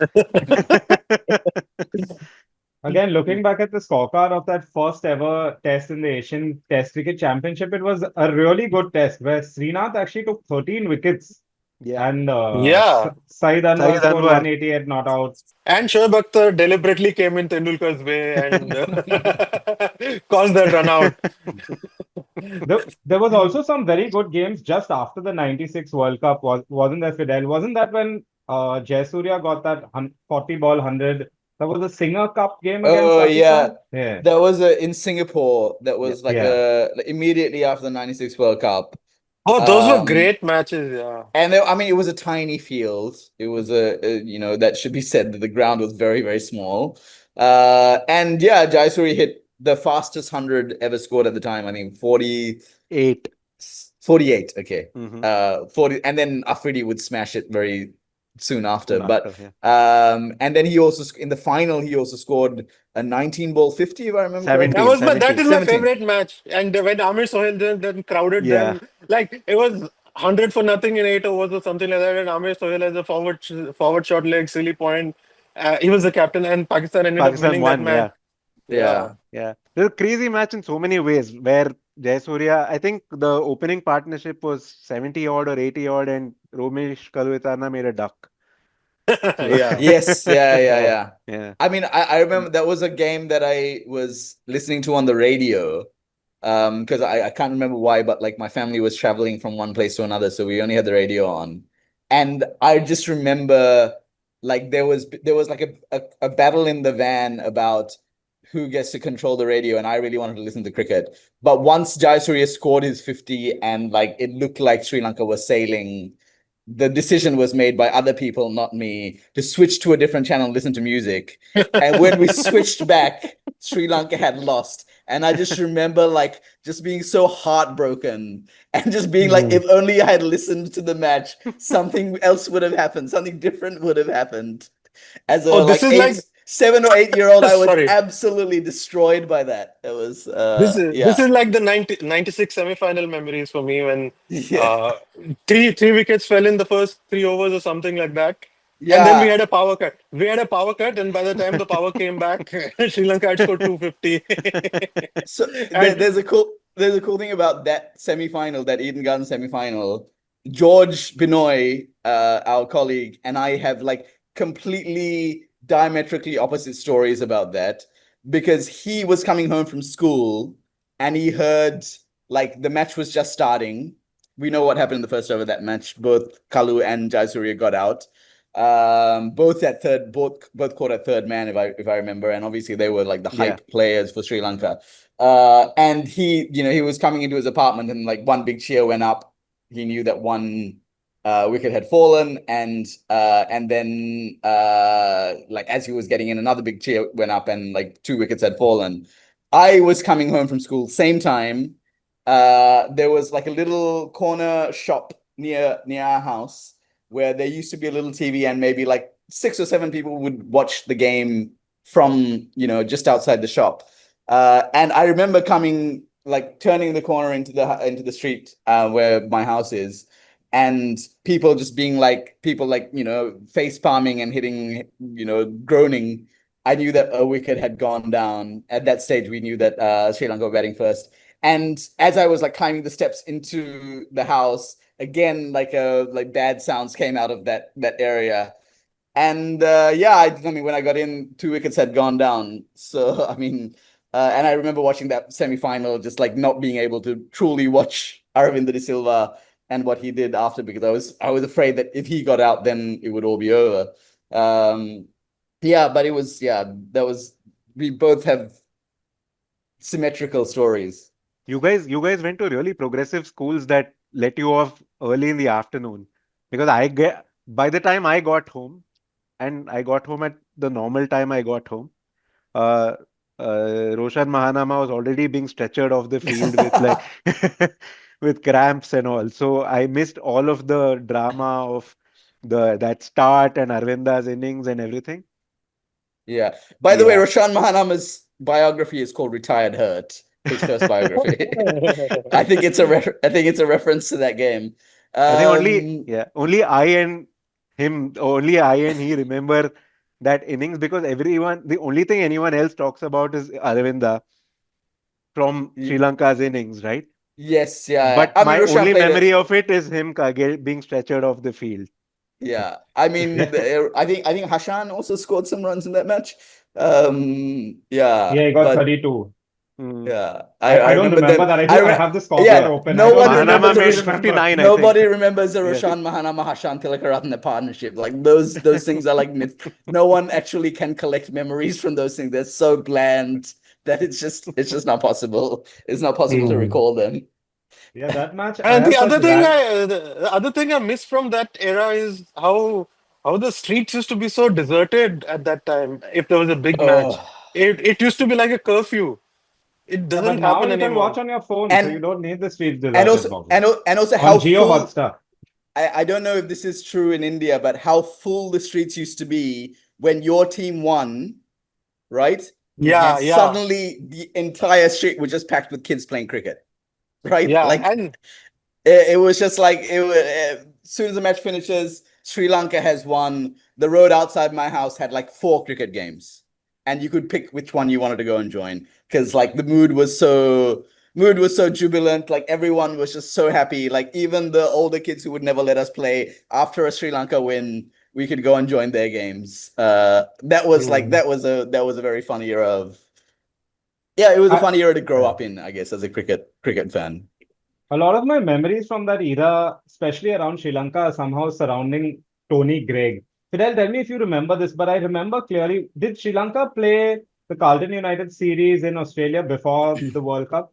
Again, looking back at the scorecard of that first ever test in the Asian Test Cricket Championship, it was a really good test where Srinath actually took 13 wickets Yeah. and Yeah. Saeed Anwar Saeed scored Anwar. 188 not out. And Shoaib Akhtar deliberately came in Tendulkar's way and caused that run out. There was also some very good games just after the 96 World Cup, wasn't there, Fidel? Wasn't that when Jayasuriya got that 40 ball 100? That was the Singer Cup game against Oh yeah, Pakistan? Yeah, there was a in Singapore that Yeah. was like yeah. immediately after the '96 World Cup. Oh, those were Um, great matches. Yeah. and there, I mean, it was a tiny field. It was that should be said that the ground was very, very small. And yeah, Jayasuri hit the fastest 100 ever scored at the time. I think 8. 48. Okay. Mm-hmm. 40, and then Afridi would smash it very soon after. Soon But after, yeah. and then he also in the final he also scored a 19 ball 50, if I remember correctly. 17, That 17. is my 17. favorite match. And when Amir Sohail then crowded Yeah. them, like it was 100 for nothing in 8 overs or something like that. And Amir Sohail has a forward shot leg, silly point. He was the captain, and Pakistan ended up Pakistan winning that won, match. yeah. Yeah. Yeah. It's a crazy match in so many ways where Jayasuriya, I think the opening partnership was 70 odd or 80 odd and Romesh Kalwitana made a duck. So, Yeah. Yes, yeah, yeah, Yeah. yeah. yeah. I mean, I remember that was a game that I was listening to on the radio. Because I can't remember why, but like my family was traveling from one place to another, so we only had the radio on. And I just remember like there was like a battle in the van about who gets to control the radio, and I really wanted to listen to cricket. But once Jayasuriya scored his 50 and like it looked like Sri Lanka was sailing, the decision was made by other people, not me, to switch to a different channel and listen to music. And when we switched back, Sri Lanka had lost. And I just remember like just being so heartbroken and just being like, if only I had listened to the match, something else would have happened, something different would have happened. As a Oh, this like is like 7 or 8 year old, I was sorry. absolutely destroyed by that. It was This yeah. is like the 96 semi-final memories for me when Yeah. uh, three wickets fell in the first 3 overs or something like that. And then we Yeah. had a power cut. We had a power cut, and by the time the power came back, Sri Lanka had scored 250. So And there's a cool thing about that semi-final, that Eden Garden semi-final. George Binoy, our colleague, and I have like completely diametrically opposite stories about that, because he was coming home from school and he heard like the match was just starting. We know what happened in the first over that match. Both Kalu and Jayasuriya got out. Both at third, both caught at third man, if I remember, and obviously they were like the Yeah. hype players for Sri Lanka. And he was coming into his apartment and like one big cheer went up. He knew that one wicket had fallen, and then like as he was getting in, another big cheer went up, and like 2 wickets had fallen. I was coming home from school, same time. There was like a little corner shop near our house where there used to be a little TV, and maybe like 6 or 7 people would watch the game from just outside the shop. And I remember turning the corner into the street where my house is, and people just being like face palming and hitting, groaning. I knew that a wicket had gone down. At that stage, we knew that Sri Lanka were batting first. And as I was like climbing the steps into the house, again, like bad sounds came out of that area. And yeah, I mean, when I got in, 2 wickets had gone down. So I mean, and I remember watching that semi-final, just like not being able to truly watch Aravinda de Silva and what he did after, because I was afraid that if he got out, then it would all be over. Yeah, but we both have symmetrical stories. You guys went to really progressive schools that let you off early in the afternoon. Because by the time I got home, and I got home at the normal time I got home, uh, Roshan Mahanama was already being stretchered off the field with like with cramps and all. So I missed all of the drama of that start and Arvinda's innings and everything. Yeah. By the way, Yeah. Roshan Mahanama's biography is called Retired Hurt. His first biography. I think it's a reference to that game. I think only I and he remember that innings because the only thing anyone else talks about is Aravinda from Sri Y- Lanka's innings, right? Yes, yeah. But I mean, my Roshan only played a memory of it is him being stretchered off the field. yeah. I mean, Yeah, I think Hashan also scored some runs in that match. Yeah, yeah, he got but 32. Hmm. yeah, I I don't remember remember them. that. I I remember. have the scoreboard Yeah, open. I no don't one remembers Mahanama the made remember. 59, I think. nobody remembers the Yes. Roshan Mahana Mahashan Tilakaratne partnership. Like those things are like myth. No one actually can collect memories from those things. They're so bland that it's just not possible. It's not possible to Hmm. recall them. Yeah, that match, I And have such the other thing I miss from that era is how the streets used to be so deserted at that time. If there was a big match, Oh, it used to be like a curfew. It Yeah, but doesn't now happen you can watch anymore. on your phone, so you and don't need the streets and deserted also boxes. and also On how Geo full Hotstar. I don't know if this is true in India, but how full the streets used to be when your team won, right? And Yeah, yeah, suddenly the entire street was just packed with kids playing cricket, right? yeah. Like And it was just like it was, as soon as the match finishes, Sri Lanka has won. The road outside my house had like 4 cricket games, and you could pick which one you wanted to go and join because like the mood was so jubilant. Like everyone was just so happy. Like even the older kids who would never let us play after a Sri Lanka win, we could go and join their games. That was like Hmm. that was a very fun era of yeah. It was a I, fun era to grow yeah. up in, I guess, as a cricket fan. A lot of my memories from that era, especially around Sri Lanka, are somehow surrounding Tony Greig. Fidel, tell me if you remember this, but I remember clearly, did Sri Lanka play the Carlton United series in Australia before the World Cup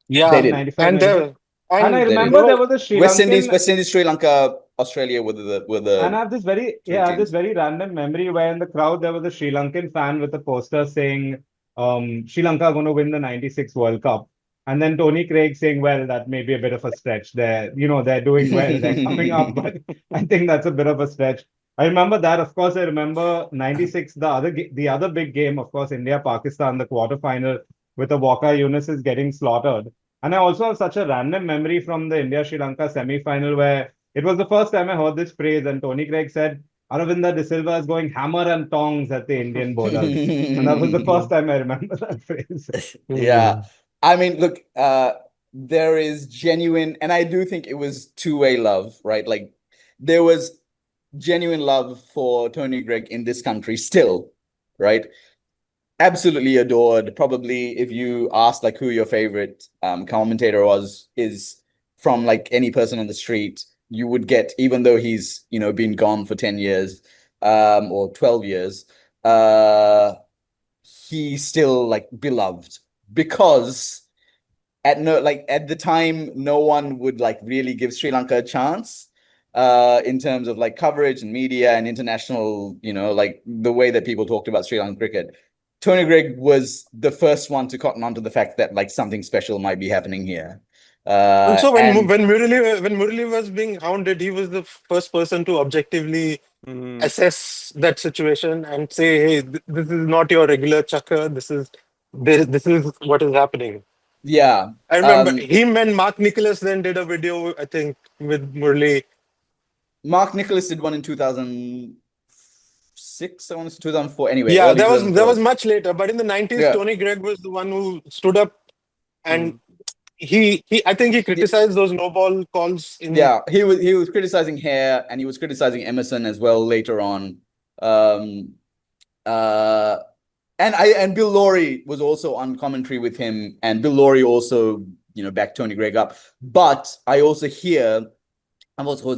They yeah, in did. 95, and 96? And I They remember did. there bro, was a Sri West Indies, Lankan. West Indies, Sri Lanka, Australia were And the three I have this teams. very random memory where in the crowd there was a Sri Lankan fan with a poster saying, Sri Lanka are going to win the 96 World Cup. And then Tony Craig saying, well, that may be a bit of a stretch. They're doing well, they're coming up, but I think that's a bit of a stretch. I remember that. Of course, I remember 96, the other big game, of course, India-Pakistan, the quarterfinal with the Walker Yunus is getting slaughtered. And I also have such a random memory from the India-Sri Lanka semi-final where it was the first time I heard this phrase, and Tony Craig said, Aravinda De Silva is going hammer and tongs at the Indian bowlers. And that was the first time I remember that phrase. Yeah. Hmm. I mean, look, there is genuine, and I do think it was two-way love, right? Like there was genuine love for Tony Gregg in this country still, right? Absolutely adored. Probably if you asked like who your favorite commentator is from like any person on the street, you would get, even though he's, been gone for 10 years or 12 years, he's still like beloved because at the time no one would like really give Sri Lanka a chance in terms of like coverage and media and international, like the way that people talked about Sri Lankan cricket. Tony Gregg was the first one to cotton onto the fact that like something special might be happening here. also And when Murali was being hounded, he was the first person to objectively Hmm. assess that situation and say, "Hey, this is not your regular chucker. This is what is happening." yeah, I remember um, him and Mark Nicholas then did a video, I think, with Murli. Mark Nicholas did one in 2006, I want to say 2004. Anyway, Yeah, early that was 2004s. much later, but in the 90s, Yeah. Tony Gregg was the one who stood up and Hmm. he I think he criticized those no ball calls in Yeah, he was criticizing Hare and he was criticizing Emerson as well later on. Um, uh, and Bill Laurie was also on commentary with him, and Bill Laurie also backed Tony Gregg up. But I've also heard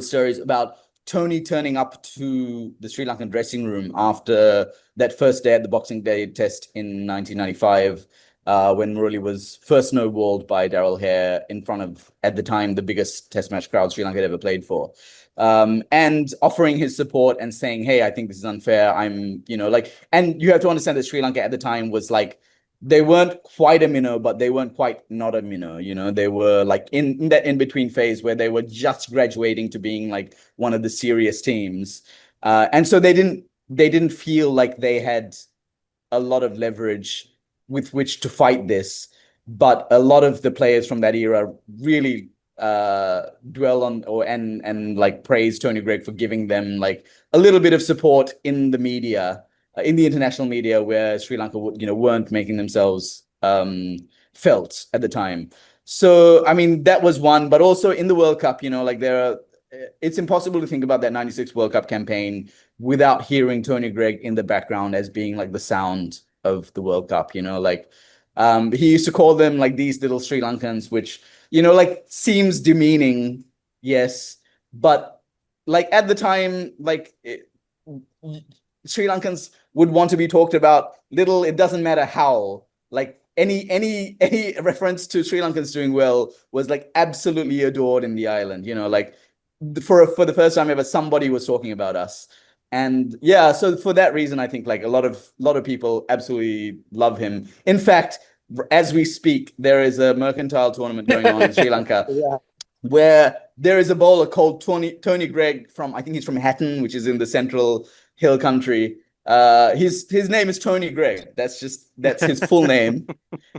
stories about Tony turning up to the Sri Lankan dressing room after that first day at the Boxing Day test in 1995, when Murali was first snowballed by Daryl Hare in front of, at the time, the biggest test match crowd Sri Lanka had ever played for. And offering his support and saying, hey, I think this is unfair. And you have to understand that Sri Lanka at the time was like, they weren't quite a minnow, but they weren't quite not a minnow. They were like in that in-between phase where they were just graduating to being like one of the serious teams. And so they didn't feel like they had a lot of leverage with which to fight this. But a lot of the players from that era really dwell on and like praise Tony Gregg for giving them like a little bit of support in the media in the international media where Sri Lanka weren't making themselves felt at the time. So I mean that was one, but also in the World Cup, like it's impossible to think about that 96 World Cup campaign without hearing Tony Greig in the background as being like the sound of the World Cup, like he used to call them like these little Sri Lankans, which, like seems demeaning, yes, but like at the time, like Sri Lankans would want to be talked about little, it doesn't matter how, like any reference to Sri Lankans doing well was like absolutely adored in the island, like for the first time ever, somebody was talking about us. And yeah, so for that reason, I think like a lot of people absolutely love him. In fact, as we speak, there is a mercantile tournament going on in Sri Lanka. Yeah. Where there is a bowler called Tony Greig from, I think he's from Hatton, which is in the Central Hill Country. His name is Tony Greig. That's his full name.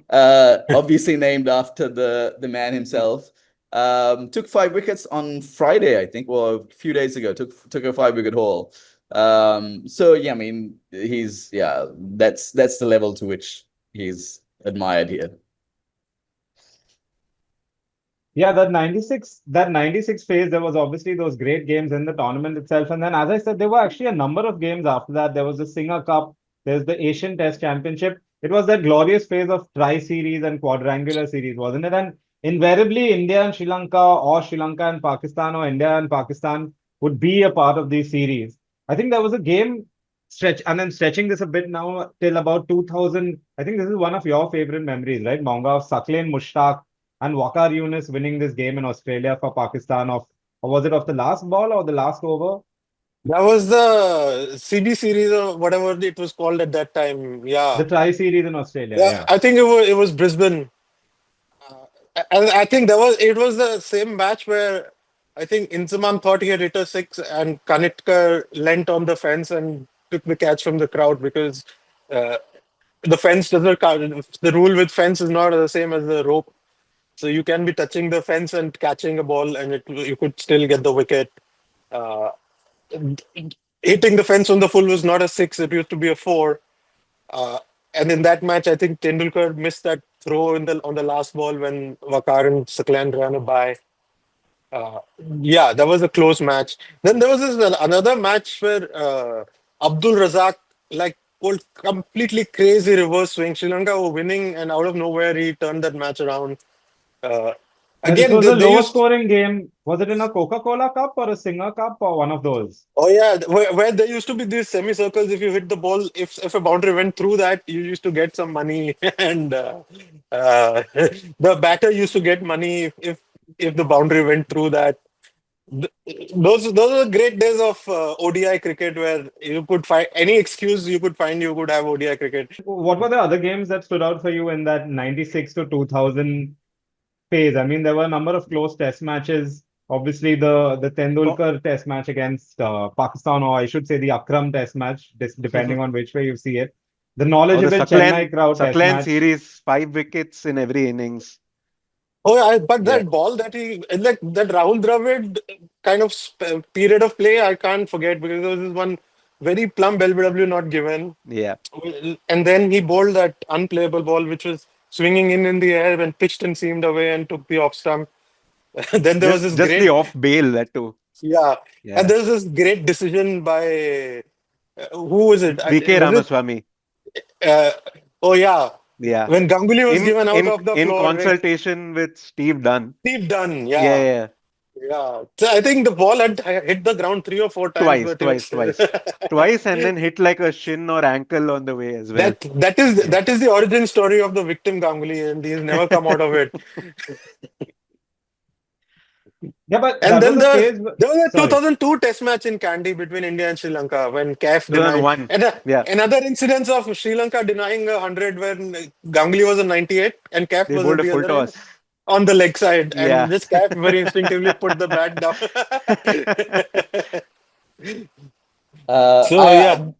Obviously named after the man himself. Took 5 wickets on Friday, I think, or a few days ago. Took a 5-wicket haul. So yeah, I mean, that's the level to which he's admired here. Yeah, that 96 phase, there was obviously those great games in the tournament itself. And then, as I said, there were actually a number of games after that. There was the Singer Cup, there's the Asian Test Championship. It was that glorious phase of tri-series and quadrangular series, wasn't it? And invariably, India and Sri Lanka, or Sri Lanka and Pakistan, or India and Pakistan would be a part of these series. I think there was a game and I'm stretching this a bit now till about 2000. I think this is one of your favorite memories, right? Monga, of Sakleen Mushtaq and Waqar Younis winning this game in Australia for Pakistan or was it of the last ball or the last over? That was the CB series or whatever it was called at that time. Yeah. The tri-series in Australia, Yeah, yeah. I think it was Brisbane. And I think it was the same match where I think Inzamam thought he had hit a 6 and Kanitkar leant on the fence and took the catch from the crowd because the fence doesn't count. The rule with fence is not the same as the rope. So you can be touching the fence and catching a ball and you could still get the wicket. Hitting the fence on the full was not a 6, it used to be a 4. And in that match, I think Tendulkar missed that throw on the last ball when Waqar and Saklan ran a by. Yeah, that was a close match. Then there was another match where Abdul Razak like pulled completely crazy reverse swing. Sri Lanka were winning, and out of nowhere he turned that match around. This Again, was a they lower used. scoring game. Was it in a Coca-Cola Cup or a Singer Cup or one of those? Oh yeah, where there used to be these semicircles. If you hit the ball, if a boundary went through that, you used to get some money, and the batter used to get money if the boundary went through that. Those are great days of ODI cricket where you could find any excuse you could find. You could have ODI cricket. What were the other games that stood out for you in that 96 to 2000 phase? I mean, there were a number of close test matches. Obviously, the Tendulkar test match against Pakistan, or I should say the Akram test match, depending on which way you see it. The Or the knowledgeable Chennai crowd test Saklan match. series, 5 wickets in every innings. Oh yeah, but Yeah. that ball that like that Rahul Dravid kind of period of play, I can't forget because there was this one very plump LBW not given. Yeah. And then he bowled that unplayable ball, which was swinging in the air and pitched and seamed away and took the off stump. Then there was this Just the great, off bail, that too. yeah, Yeah. and there was this great decision by who was it? VK Was Ramaswamy. it? Oh yeah, Yeah. when Ganguly was given out of the in floor, consultation with Steve Dunn. Steve Dunn, Yeah, yeah. yeah. Yeah, so I think the ball had hit the ground 3 or 4 times. Twice, and then hit like a shin or ankle on the way as well. That is the origin story of the victim Ganguly, and he's never come out of it. Yeah, but And that then was a phase. there was a Sorry. 2002 Test match in Kandy between India and Sri Lanka when CAF denied. 2001. And Yeah. another incidence of Sri Lanka denying 100 when Ganguly was a 98 and CAF They was bowled at a the full other end toss. on the leg side, Yeah. and this CAF very instinctively put the bat down.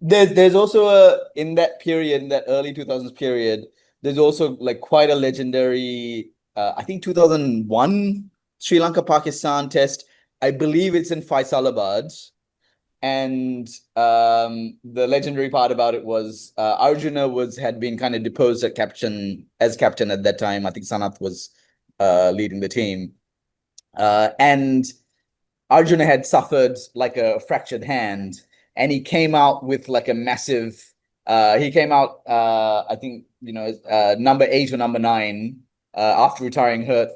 There's also in that period, in that early 2000s period, there's also like quite a legendary I think 2001 Sri Lanka Pakistan test. I believe it's in Faisalabad. And the legendary part about it was Arjuna had been kind of deposed as captain at that time. I think Sanath was leading the team. And Arjuna had suffered like a fractured hand, and he came out with like a massive. He came out, I think, number 8 or number 9 after retiring hurt,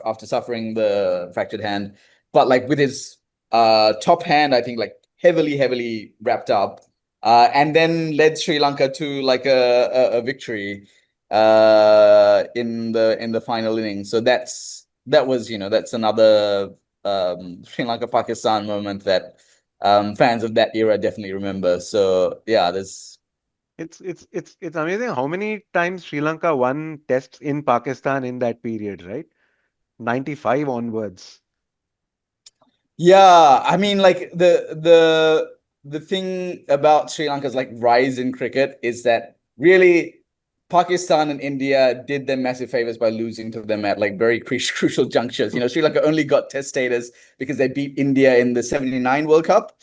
after suffering the fractured hand, but like with his top hand, I think, like heavily wrapped up, and then led Sri Lanka to like a victory in the final inning. So that's another Sri Lanka Pakistan moment that fans of that era definitely remember. So yeah, it's amazing how many times Sri Lanka won tests in Pakistan in that period, right? 95 onwards. yeah, I mean, like the thing about Sri Lanka's like rise in cricket is that really Pakistan and India did them massive favors by losing to them at like very crucial junctures. Sri Lanka only got test status because they beat India in the 79 World Cup.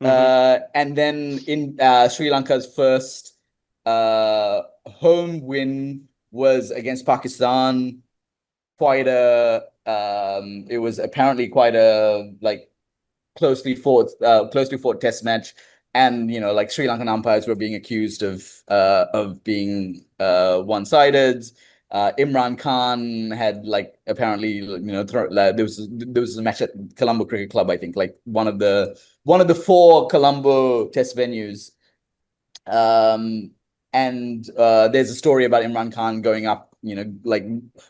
And then in Sri Lanka's first home win was against Pakistan. It was apparently quite a like closely fought test match, and like Sri Lankan umpires were being accused of being one-sided. Imran Khan had like apparently there was a match at Colombo Cricket Club, I think, like one of the 4 Colombo test venues. And there's a story about Imran Khan going up, like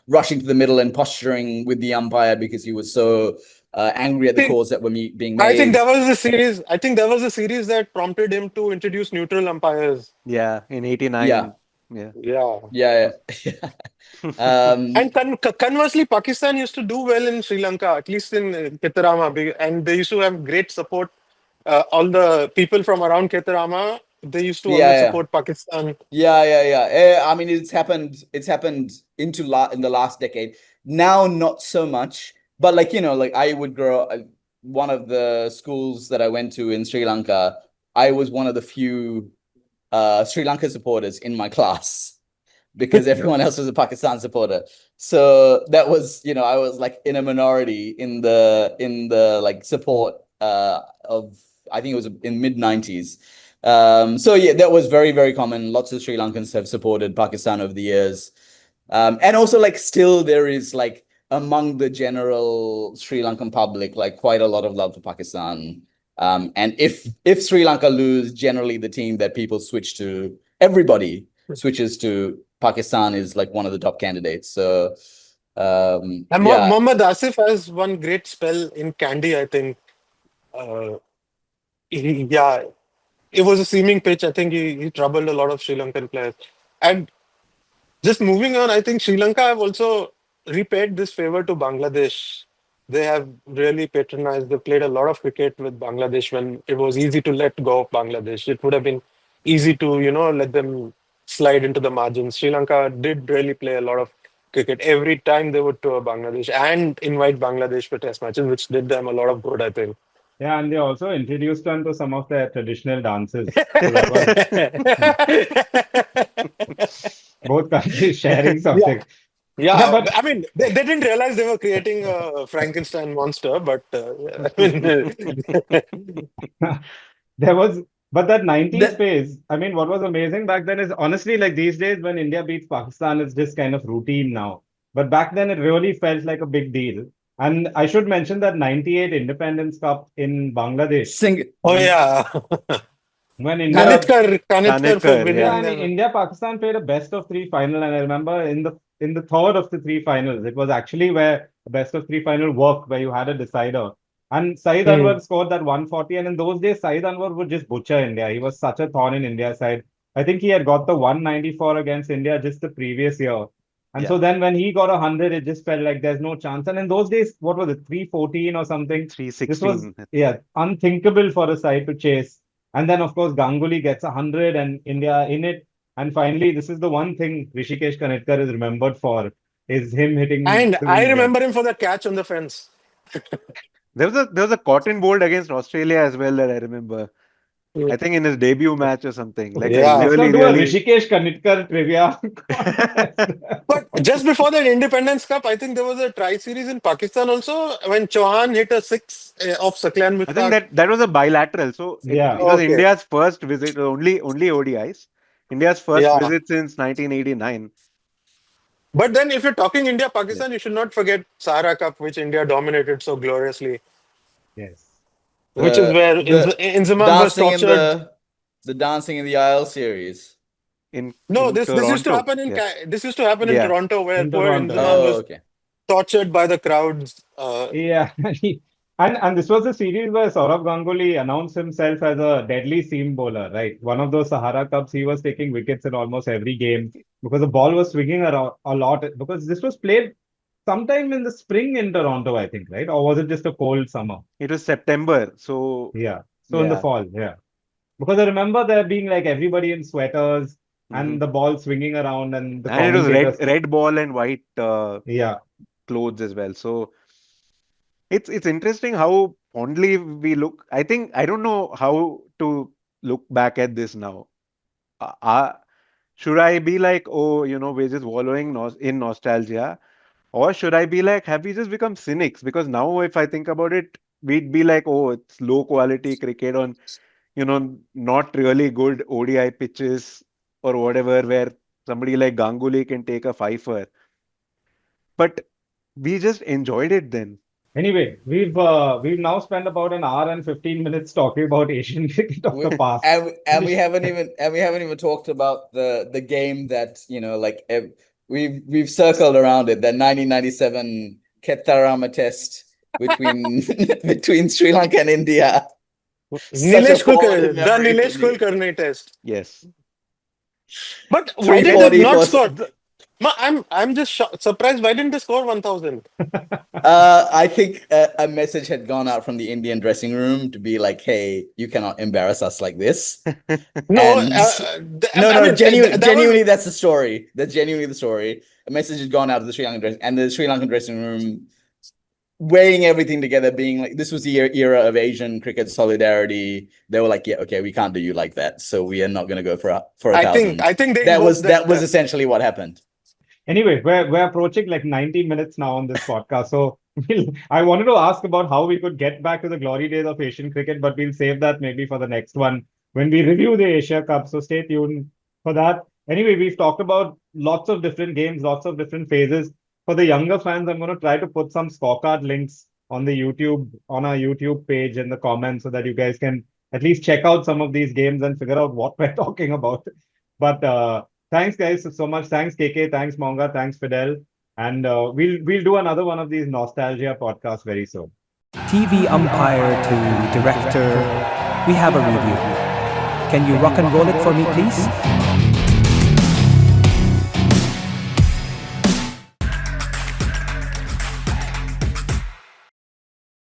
rushing to the middle and posturing with the umpire because he was so angry at the calls that were being made. I think that was the series. I think that was the series that prompted him to introduce neutral umpires. Yeah, in 89. Yeah. Yeah. And conversely, Pakistan used to do well in Sri Lanka, at least in Ketarama, and they used to have great support. All the people from around Ketarama, they used to always support Pakistan. Yeah. I mean, it's happened in the last decade. Now, not so much, but like I would grow. One of the schools that I went to in Sri Lanka, I was one of the few Sri Lanka supporters in my class because everyone else was a Pakistan supporter. So that was, I was like in a minority in the like support of, I think it was in mid-90s. So yeah, that was very, very common. Lots of Sri Lankans have supported Pakistan over the years. And also like still there is like among the general Sri Lankan public, like quite a lot of love for Pakistan. And if Sri Lanka lose, generally the team that people everybody switches to Pakistan is like one of the top candidates. So and Mohammad Asif has one great spell in Kandy, I think. It was a seaming pitch. I think he troubled a lot of Sri Lankan players. And just moving on, I think Sri Lanka have also repaid this favor to Bangladesh. They have really patronized. They played a lot of cricket with Bangladesh when it was easy to let go of Bangladesh. It would have been easy to, let them slide into the margins. Sri Lanka did really play a lot of cricket every time they would tour Bangladesh and invite Bangladesh for test matches, which did them a lot of good, I think. Yeah, and they also introduced them to some of their traditional dances. So that was both countries sharing something. Yeah, but I mean, they didn't realize they were creating a Frankenstein monster, but I mean, but that 90s phase, I mean, what was amazing back then is honestly, like these days when India beats Pakistan, it's just kind of routine now. But back then, it really felt like a big deal. And I should mention that 98 Independence Cup in Bangladesh. When India Kanitkar for yeah, and India Pakistan played a best of 3 final, and I remember in the third of the 3 finals, it was actually where the best of 3 final worked, where you had a decider. And Saeed Anwar scored that 140, and in those days, Saeed Anwar would just butcher India. He was such a thorn in India's side. I think he had got the 194 against India just the previous year. And so then when he got 100, it just felt like there's no chance. And in those days, what was it, 314 or something? 316. This was, unthinkable for a side to chase. And then, of course, Ganguly gets 100 and India in it. And finally, this is the one thing Rishikesh Kanitkar is remembered for, is him hitting. And I remember him for the catch on the fence. There was a cotton bolt against Australia as well that I remember. I think in his debut match or something. Like a Yeah. Let's really, not do a really. Rishikesh Kanitkar trivia contest. But just before that Independence Cup, I think there was a tri-series in Pakistan also when Chauhan hit a six off Saklan I think Mishtak. that was a bilateral. So it, Yeah. it was Okay. India's first visit, only ODIs. India's first Yeah. visit since 1989. But then if you're talking India Yeah. Pakistan, you should not forget Sahara Cup, which India dominated so gloriously, Yes. which is where The Inzamam was dancing in tortured. the dancing in the aisle series. No, In this used to Toronto. happen in Yeah. this used to happen in Yeah. Toronto, where In poor Toronto, yeah. Inzamam Oh, was okay. tortured by the crowds. Yeah. And this was a series where Saurav Ganguly announced himself as a deadly seam bowler, right? One of those Sahara Cups, he was taking wickets in almost every game because the ball was swinging around a lot. Because this was played sometime in the spring in Toronto, I think, right? Or was it just a cold summer? It was September. So Yeah. So in the yeah. fall, yeah. Because I remember there being like everybody in sweaters Hmm. and the ball swinging around and the And it was red commentators. red ball and white Yeah. clothes as well. So it's interesting how fondly we look. I think I don't know how to look back at this now. Uh, should I be like, oh, we're just wallowing in nostalgia? Or should I be like, have we just become cynics? Because now, if I think about it, we'd be like, oh, it's low quality cricket on, not really good ODI pitches or whatever, where somebody like Ganguly can take a fifer. But we just enjoyed it then. Anyway, we've now spent about an hour and 15 minutes talking about Asian cricket of the past. We haven't even talked about the game that like we've circled around it, that 1997 Kettarama Test between between Sri Lanka and India. Such a Nilesh formative Kulkarni, the memory for Nilesh me. Kulkarni test. Yes. But why did they 340 not for score? I'm just surprised. Why didn't they score 1,000? I think a message had gone out from the Indian dressing room to be like, "Hey, you cannot embarrass us like this." No, And I no, mean that was genuinely, that's the story. That's genuinely the story. A message has gone out of the Sri Lankan dressing, and the Sri Lankan dressing room, weighing everything together, being like, this was the era of Asian cricket solidarity. They were like, "Yeah, okay, we can't do you like that, so we are not going to go for a I 1,000." think they That invoked was that. essentially what happened. Anyway, we're approaching like 90 minutes now on this podcast. So I wanted to ask about how we could get back to the glory days of Asian cricket, but we'll save that maybe for the next one when we review the Asia Cup. So stay tuned for that. Anyway, we've talked about lots of different games, lots of different phases. For the younger fans, I'm going to try to put some scorecard links on our YouTube page in the comments so that you guys can at least check out some of these games and figure out what we're talking about. But thanks, guys, so much. Thanks, KK. Thanks, Monga. Thanks, Fidel. And we'll do another one of these nostalgia podcasts very soon. TV umpire to director, we have a review. Can you rock and roll it for me, please?